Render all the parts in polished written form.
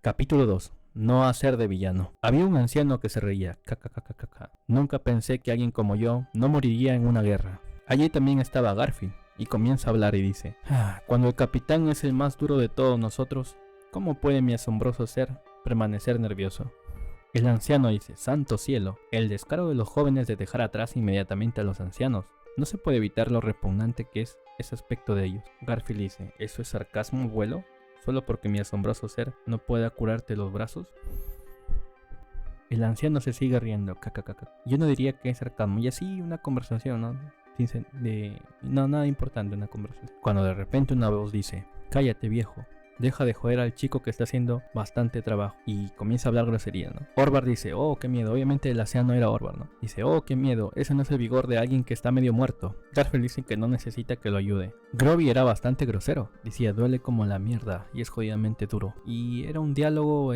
Capítulo 2. No hacer de villano. Había un anciano que se reía. Nunca pensé que alguien como yo no moriría en una guerra. Allí también estaba Garfield y comienza a hablar y dice: cuando el capitán es el más duro de todos nosotros, ¿cómo puede mi asombroso ser permanecer nervioso? El anciano dice: santo cielo, el descaro de los jóvenes de dejar atrás inmediatamente a los ancianos. No se puede evitar lo repugnante que es ese aspecto de ellos. Garfield dice: ¿eso es sarcasmo, abuelo? ¿Solo porque mi asombroso ser no pueda curarte los brazos? El anciano se sigue riendo. Yo no diría que es sarcasmo. Y así una conversación, ¿no? No, nada importante una conversación. Cuando de repente una voz dice: cállate, viejo. Deja de joder al chico que está haciendo bastante trabajo. Y comienza a hablar grosería, ¿no? Orvar dice: oh, qué miedo. Obviamente el anciano era Orvar, ¿no? Dice: oh, qué miedo. Ese no es el vigor de alguien que está medio muerto. Garfield dice que no necesita que lo ayude. Groby era bastante grosero. Decía: duele como la mierda y es jodidamente duro. Y era un diálogo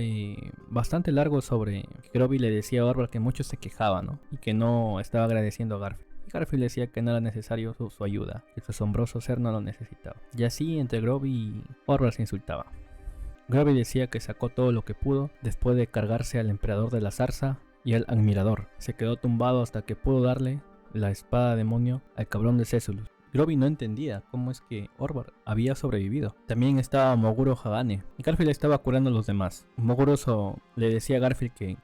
bastante largo sobre que Groby le decía a Orvar que muchos se quejaban, ¿no? Y que no estaba agradeciendo a Garfield. Garfield decía que no era necesario su ayuda, que su asombroso ser no lo necesitaba. Y así entre Groby y Orvar se insultaba. Groby decía que sacó todo lo que pudo después de cargarse al emperador de la zarza y al admirador. Se quedó tumbado hasta que pudo darle la espada demonio al cabrón de Césulus. Groby no entendía cómo es que Orvar había sobrevivido. También estaba Moguro Hagane y Garfield estaba curando a los demás. Moguro le decía a Garfield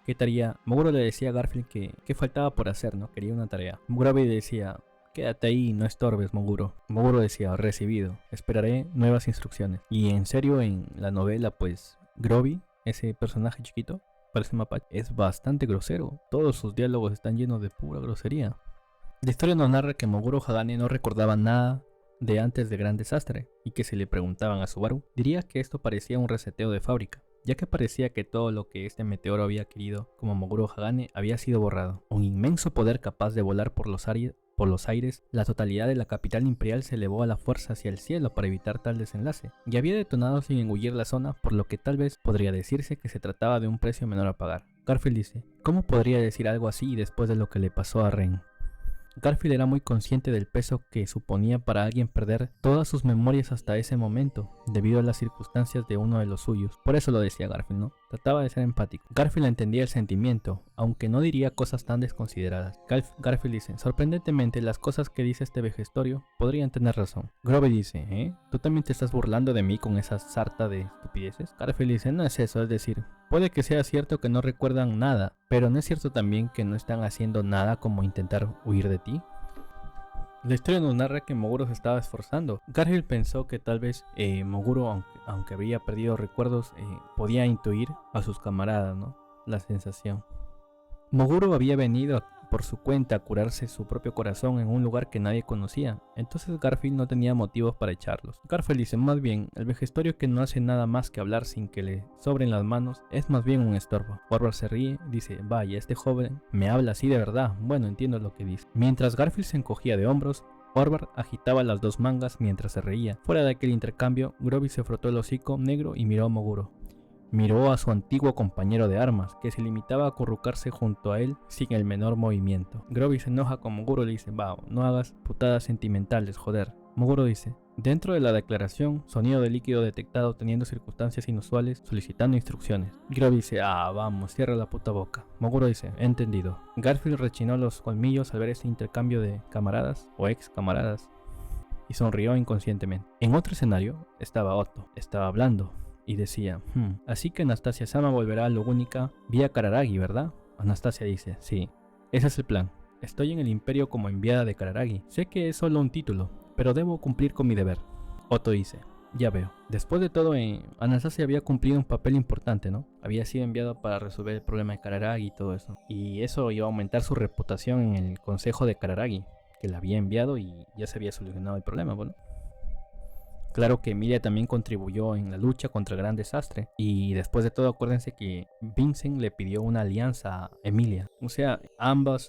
Moguro le decía a Garfield que faltaba por hacer, ¿no? Quería una tarea. Groby decía: quédate ahí, no estorbes, Moguro. Moguro decía: recibido, esperaré nuevas instrucciones. Y en serio, en la novela, pues Groby, ese personaje chiquito, parece mapache, es bastante grosero. Todos sus diálogos están llenos de pura grosería. La historia nos narra que Moguro Hagane no recordaba nada de antes del gran desastre, y que si le preguntaban a Subaru, diría que esto parecía un reseteo de fábrica, ya que parecía que todo lo que este meteoro había adquirido como Moguro Hagane había sido borrado. Un inmenso poder capaz de volar por los aires, la totalidad de la capital imperial se elevó a la fuerza hacia el cielo para evitar tal desenlace, y había detonado sin engullir la zona, por lo que tal vez podría decirse que se trataba de un precio menor a pagar. Garfield dice: ¿cómo podría decir algo así después de lo que le pasó a Ren? Garfield era muy consciente del peso que suponía para alguien perder todas sus memorias hasta ese momento, debido a las circunstancias de uno de los suyos. Por eso lo decía Garfield, ¿no? Trataba de ser empático. Garfield entendía el sentimiento, aunque no diría cosas tan desconsideradas. Garfield dice: sorprendentemente, las cosas que dice este vejestorio podrían tener razón. Groby dice: ¿tú también te estás burlando de mí con esa sarta de estupideces? Garfield dice: no es eso, es decir, puede que sea cierto que no recuerdan nada, pero ¿no es cierto también que no están haciendo nada como intentar huir de ti? La historia nos narra que Moguro se estaba esforzando. Garfield pensó que tal vez Moguro, aunque había perdido recuerdos, podía intuir a sus camaradas, ¿no? La sensación. Moguro había venido por su cuenta a curarse su propio corazón en un lugar que nadie conocía, entonces Garfield no tenía motivos para echarlos. Garfield dice: más bien, el vejestorio que no hace nada más que hablar sin que le sobren las manos es más bien un estorbo. Orvar se ríe, dice: vaya, este joven me habla así de verdad. Bueno, entiendo lo que dice. Mientras Garfield se encogía de hombros, Orvar agitaba las dos mangas mientras se reía. Fuera de aquel intercambio, Groby se frotó el hocico negro y miró a Moguro. Miró a su antiguo compañero de armas, que se limitaba a acurrucarse junto a él sin el menor movimiento. Groby se enoja con Moguro y le dice: va, no hagas putadas sentimentales, joder. Moguro dice: dentro de la declaración, sonido de líquido detectado teniendo circunstancias inusuales, solicitando instrucciones. Groby dice: vamos, cierra la puta boca. Moguro dice: entendido. Garfield rechinó los colmillos al ver este intercambio de camaradas o ex camaradas y sonrió inconscientemente. En otro escenario estaba Otto, estaba hablando y decía: así que Anastasia-sama volverá a Logúnica vía Kararagi, ¿verdad? Anastasia dice: sí, ese es el plan. Estoy en el imperio como enviada de Kararagi. Sé que es solo un título, pero debo cumplir con mi deber. Otto dice: ya veo. Después de todo, Anastasia había cumplido un papel importante, ¿no? Había sido enviado para resolver el problema de Kararagi y todo eso. Y eso iba a aumentar su reputación en el consejo de Kararagi, que la había enviado y ya se había solucionado el problema, bueno. Claro que Emilia también contribuyó en la lucha contra el gran desastre, y después de todo acuérdense que Vincent le pidió una alianza a Emilia, o sea, ambas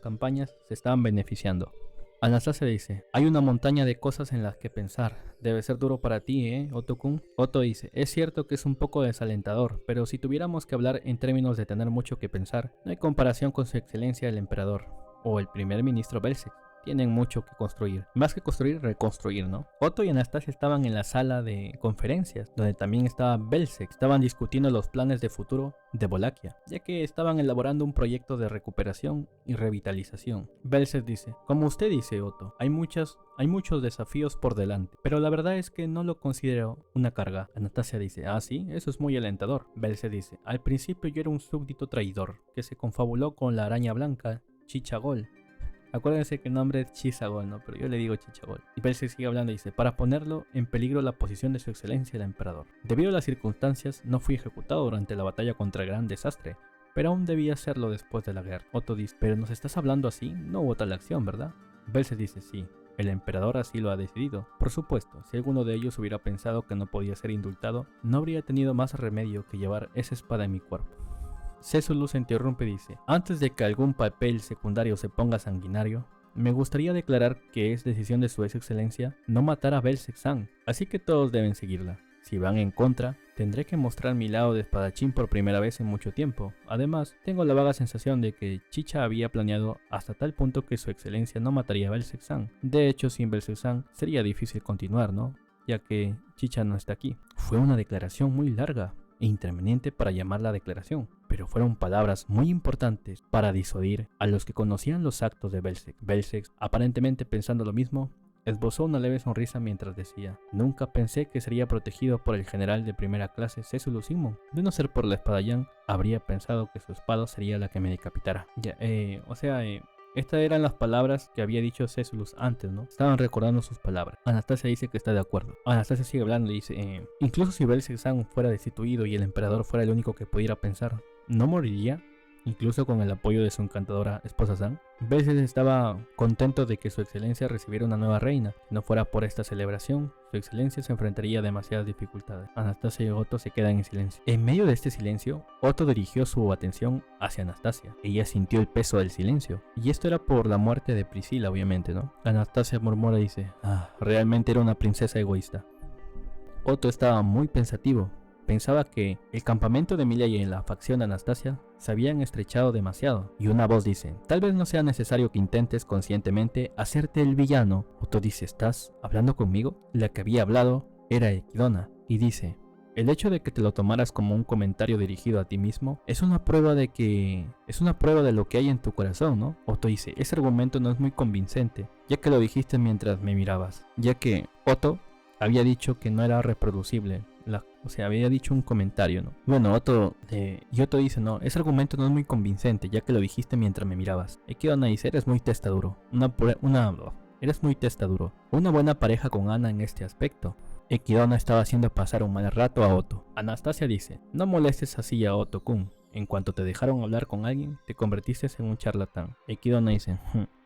campañas se estaban beneficiando. Anastasia dice: hay una montaña de cosas en las que pensar, debe ser duro para ti, Otto-kun. Otto dice: es cierto que es un poco desalentador, pero si tuviéramos que hablar en términos de tener mucho que pensar, no hay comparación con su excelencia el emperador, o el primer ministro Belzec. tienen mucho que construir. Más que construir, reconstruir, ¿no? Otto y Anastasia estaban en la sala de conferencias, donde también estaba Belzec. Estaban discutiendo los planes de futuro de Wallachia, ya que estaban elaborando un proyecto de recuperación y revitalización. Belzec dice: como usted dice, Otto, hay muchos desafíos por delante, pero la verdad es que no lo considero una carga. Anastasia dice: ah, sí, eso es muy alentador. Belzec dice: al principio yo era un súbdito traidor, que se confabuló con la araña blanca, Chichagol. Acuérdense que el nombre es Chisagol, ¿no? Pero yo le digo Chichagol. Y Belzec sigue hablando y dice: para ponerlo en peligro la posición de su excelencia el emperador. Debido a las circunstancias, no fui ejecutado durante la batalla contra el gran desastre, pero aún debía hacerlo después de la guerra. Otto dice: pero nos estás hablando así, no hubo tal acción, ¿verdad? Belzec dice: sí, el emperador así lo ha decidido. Por supuesto, si alguno de ellos hubiera pensado que no podía ser indultado, no habría tenido más remedio que llevar esa espada en mi cuerpo. Césulus se interrumpe y dice: antes de que algún papel secundario se ponga sanguinario, me gustaría declarar que es decisión de su ex excelencia no matar a Belzec-san, así que todos deben seguirla. Si van en contra, tendré que mostrar mi lado de espadachín por primera vez en mucho tiempo. Además, tengo la vaga sensación de que Chicha había planeado hasta tal punto que su excelencia no mataría a Belzec-san. De hecho, sin Belzec-san sería difícil continuar, ¿no? Ya que Chicha no está aquí. Fue una declaración muy larga e interminente para llamarla declaración, pero fueron palabras muy importantes para disuadir a los que conocían los actos de Belzec. Belzec, aparentemente pensando lo mismo, esbozó una leve sonrisa mientras decía: nunca pensé que sería protegido por el general de primera clase Césulus Inmon. De no ser por la espadayán, habría pensado que su espada sería la que me decapitara. Estas eran las palabras que había dicho Césulus antes, ¿no? Estaban recordando sus palabras. Anastasia dice que está de acuerdo. Anastasia sigue hablando y dice: incluso si Belzec-san fuera destituido y el emperador fuera el único que pudiera pensar, ¿no moriría? Incluso con el apoyo de su encantadora esposa San. Belzec estaba contento de que su excelencia recibiera una nueva reina. Si no fuera por esta celebración, su excelencia se enfrentaría a demasiadas dificultades. Anastasia y Otto se quedan en silencio. En medio de este silencio, Otto dirigió su atención hacia Anastasia. Ella sintió el peso del silencio. Y esto era por la muerte de Priscila, obviamente, ¿no? Anastasia murmura y dice: ah, realmente era una princesa egoísta. Otto estaba muy pensativo. Pensaba que el campamento de Emilia y en la facción de Anastasia se habían estrechado demasiado. Y una voz dice: tal vez no sea necesario que intentes conscientemente hacerte el villano. Otto dice: ¿estás hablando conmigo? La que había hablado era Equidona. Y dice: el hecho de que te lo tomaras como un comentario dirigido a ti mismo es una prueba de lo que hay en tu corazón, ¿no? Otto dice: ese argumento no es muy convincente, ya que lo dijiste mientras me mirabas. Ya que Otto había dicho que no era reproducible. Había dicho un comentario, ¿no? Bueno, Otto dice: no, ese argumento no es muy convincente, ya que lo dijiste mientras me mirabas. Equidona dice: eres muy testaduro. Eres muy testaduro. Una buena pareja con Ana en este aspecto. Equidona estaba haciendo pasar un mal rato a Otto. Anastasia dice: no molestes así a Otto-kun. En cuanto te dejaron hablar con alguien, te convertiste en un charlatán. Equidona dice: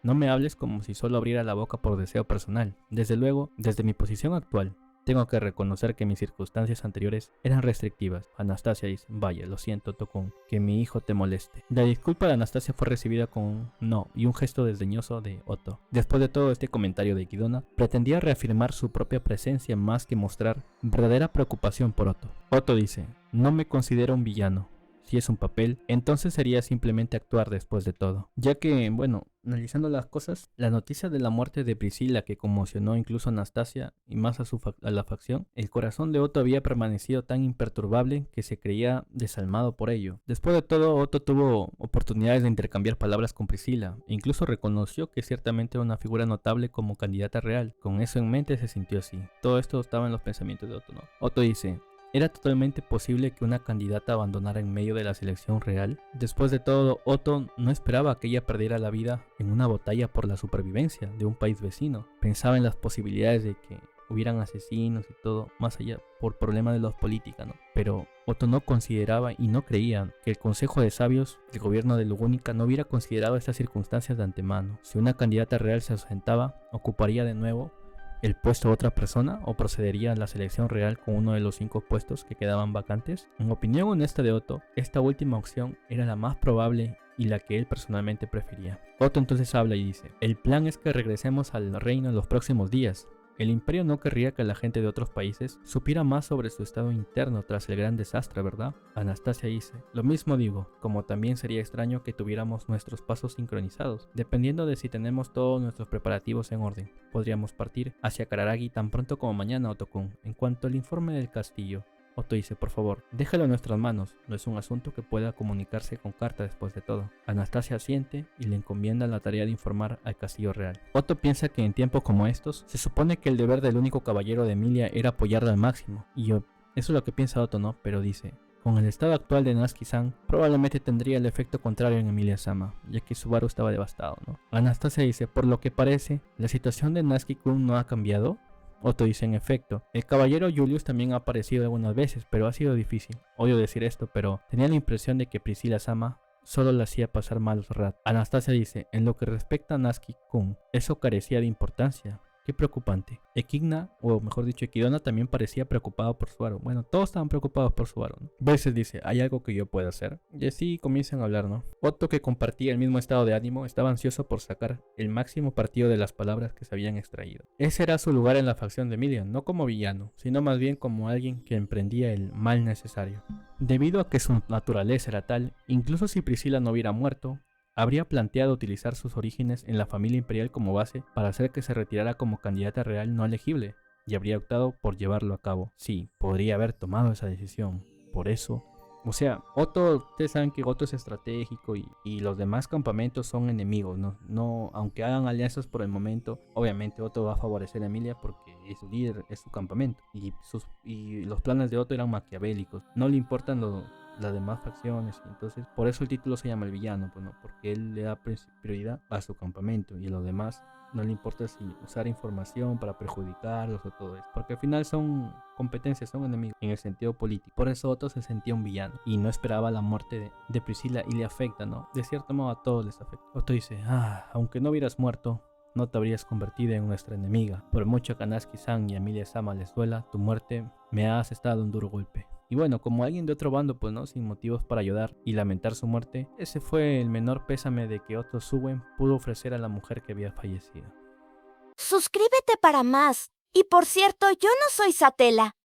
no me hables como si solo abriera la boca por deseo personal. Desde luego, desde mi posición actual, tengo que reconocer que mis circunstancias anteriores eran restrictivas. Anastasia dice: vaya, lo siento, Otto-kun, que mi hijo te moleste. La disculpa de Anastasia fue recibida con un no y un gesto desdeñoso de Otto. Después de todo este comentario de Equidona, pretendía reafirmar su propia presencia más que mostrar verdadera preocupación por Otto. Otto dice: no me considero un villano. Si es un papel, entonces sería simplemente actuar después de todo. Ya que, bueno, analizando las cosas, la noticia de la muerte de Priscila que conmocionó incluso a Anastasia y más a la facción, el corazón de Otto había permanecido tan imperturbable que se creía desalmado por ello. Después de todo, Otto tuvo oportunidades de intercambiar palabras con Priscila e incluso reconoció que ciertamente era una figura notable como candidata real. Con eso en mente se sintió así. Todo esto estaba en los pensamientos de Otto, ¿no? Otto dice: ¿era totalmente posible que una candidata abandonara en medio de la selección real? Después de todo, Otto no esperaba que ella perdiera la vida en una batalla por la supervivencia de un país vecino. Pensaba en las posibilidades de que hubieran asesinos y todo, más allá por problemas de la política, ¿no? Pero Otto no consideraba y no creía que el Consejo de Sabios del gobierno de Lugúnica no hubiera considerado estas circunstancias de antemano. Si una candidata real se ausentaba, ocuparía de nuevo el puesto de otra persona o procedería a la selección real con uno de los 5 puestos que quedaban vacantes. En opinión honesta de Otto, esta última opción era la más probable y la que él personalmente prefería. Otto entonces habla y dice: el plan es que regresemos al reino en los próximos días. El imperio no querría que la gente de otros países supiera más sobre su estado interno tras el gran desastre, ¿verdad? Anastasia dice, lo mismo digo, como también sería extraño que tuviéramos nuestros pasos sincronizados, dependiendo de si tenemos todos nuestros preparativos en orden. Podríamos partir hacia Kararagi tan pronto como mañana, Otto-kun. En cuanto al informe del castillo, Otto dice, por favor, déjalo en nuestras manos, no es un asunto que pueda comunicarse con carta después de todo. Anastasia asiente y le encomienda la tarea de informar al castillo real. Otto piensa que en tiempos como estos, se supone que el deber del único caballero de Emilia era apoyarla al máximo, eso es lo que piensa Otto, ¿no? Pero dice, con el estado actual de Natsuki-san, probablemente tendría el efecto contrario en Emilia-sama, ya que Subaru estaba devastado, ¿no? Anastasia dice, por lo que parece, la situación de Natsuki-kun no ha cambiado. Otto dice, en efecto, el caballero Julius también ha aparecido algunas veces, pero ha sido difícil. Odio decir esto, pero tenía la impresión de que Priscilla-sama solo le hacía pasar malos ratos. Anastasia dice, en lo que respecta a Natsuki-kun, eso carecía de importancia. Qué preocupante. Equidna, o mejor dicho Equidna, también parecía preocupado por Subaru. Bueno, todos estaban preocupados por Subaru, ¿no? Versus dice, ¿hay algo que yo pueda hacer? Y así comienzan a hablar, ¿no? Otto, que compartía el mismo estado de ánimo, estaba ansioso por sacar el máximo partido de las palabras que se habían extraído. Ese era su lugar en la facción de Emilia, no como villano, sino más bien como alguien que emprendía el mal necesario. Debido a que su naturaleza era tal, incluso si Priscilla no hubiera muerto, habría planteado utilizar sus orígenes en la familia imperial como base para hacer que se retirara como candidata real no elegible, y habría optado por llevarlo a cabo. Sí, podría haber tomado esa decisión. Por eso, o sea, Otto, ustedes saben que Otto es estratégico y los demás campamentos son enemigos, ¿no? Aunque hagan alianzas por el momento, obviamente Otto va a favorecer a Emilia porque es su líder, es su campamento, y los planes de Otto eran maquiavélicos, no le importan las demás facciones, entonces por eso el título se llama el villano, pues no, porque él le da prioridad a su campamento y a los demás no le importa si usar información para perjudicarlos o todo eso, porque al final son competencias, son enemigos en el sentido político. Por eso Otto se sentía un villano y no esperaba la muerte de Priscilla y le afecta, ¿no? De cierto modo a todos les afecta. Otto dice, aunque no hubieras muerto, no te habrías convertido en nuestra enemiga. Por mucho que a Natsuki-san y a Emilia-sama les duela, tu muerte me ha asestado un duro golpe. Y bueno, como alguien de otro bando, pues no, sin motivos para ayudar y lamentar su muerte, ese fue el menor pésame de que Otto Suben pudo ofrecer a la mujer que había fallecido. Suscríbete para más. Y por cierto, yo no soy Satela.